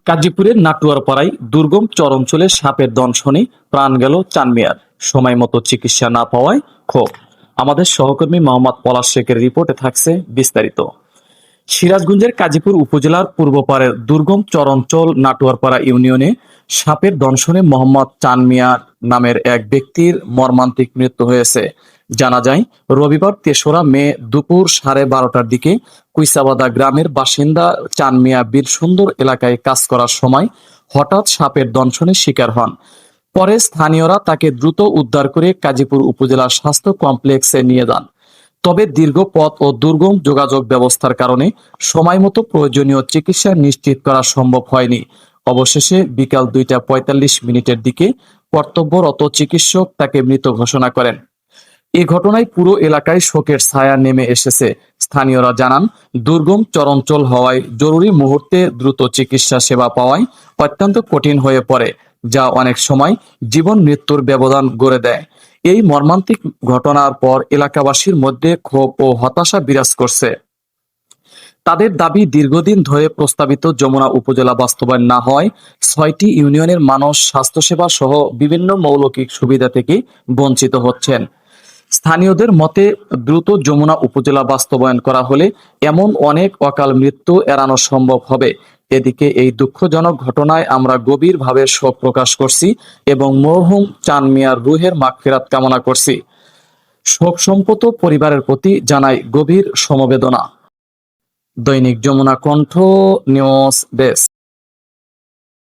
গাজীপুরের নাটুয়ারপাড়ায় দুর্গম চরাঞ্চলে সাপের দংশনে প্রাণ গেল চান মিয়ার। সময় মতো চিকিৎসা না পাওয়ায় ক্ষোভ। আমাদের সহকর্মী মোহাম্মদ পলাশ শেখের রিপোর্টে থাকছে বিস্তারিত। সিরাজগঞ্জের কাজীপুর উপজেলার পূর্বপাড়ের দুর্গম চরাঞ্চল নাটুয়ারপাড়া ইউনিয়নে সাপের দংশনে মোহাম্মদ চান মিয়া নামের এক ব্যক্তির মর্মান্তিক মৃত্যু হয়েছে। জানা যায়, রবিবার ৩রা মে দুপুর 12:30টার দিকে কুইসাবাদা গ্রামের বাসিন্দা চান মিয়া বীর সুন্দর এলাকায় কাজ করার সময় হঠাৎ সাপের দংশনে শিকার হন। পরে স্থানীয়রা তাকে দ্রুত উদ্ধার করে কাজীপুর উপজেলা স্বাস্থ্য কমপ্লেক্সে নিয়ে যান। তবে দীর্ঘ পথ ও দুর্গম যোগাযোগ ব্যবস্থার কারণে সময়মতো প্রয়োজনীয় চিকিৎসা নিশ্চিত করা সম্ভব হয়নি। অবশেষে বিকাল 2:45 দিকে কর্তব্যরত চিকিৎসক তাকে মৃত ঘোষণা করেন। এ ঘটনায় পুরো এলাকায় শোকের ছায়া নেমে এসেছে। স্থানীয়রা জানান, দুর্গম চরাঞ্চল হওয়ায় জরুরি মুহূর্তে দ্রুত চিকিৎসা সেবা পাওয়ায় অত্যন্ত কঠিন হয়ে পড়ে, যা অনেক সময় জীবন মৃত্যুর ব্যবধান গড়ে দেয়। এই মর্মান্তিক ঘটনার পর এলাকাবাসীর মধ্যে ক্ষোভ ও হতাশা বিরাজ করছে। তাদের দাবি, দীর্ঘদিন ধরে প্রস্তাবিত যমুনা উপজেলা বাস্তবায়ন না হওয়ায় 6টি ইউনিয়নের মানুষ স্বাস্থ্যসেবা সহ বিভিন্ন মৌলিক সুবিধা থেকে বঞ্চিত হচ্ছেন। স্থানীয়দের মতে, দ্রুত যমুনা উপজেলা বাস্তবায়ন করা হলে এমন অনেক অকাল মৃত্যু এড়ানো সম্ভব হবে। এদিকে এই দুঃখজনক ঘটনায় আমরা গভীরভাবে শোক প্রকাশ করছি এবং মরহুম চান মিয়ার রুহের মাগফিরাত কামনা করছি। শোক সম্পন্ন পরিবারের প্রতি জানাই গভীর সমবেদনা। দৈনিক যমুনা কণ্ঠ নিউজ ডেস্ক।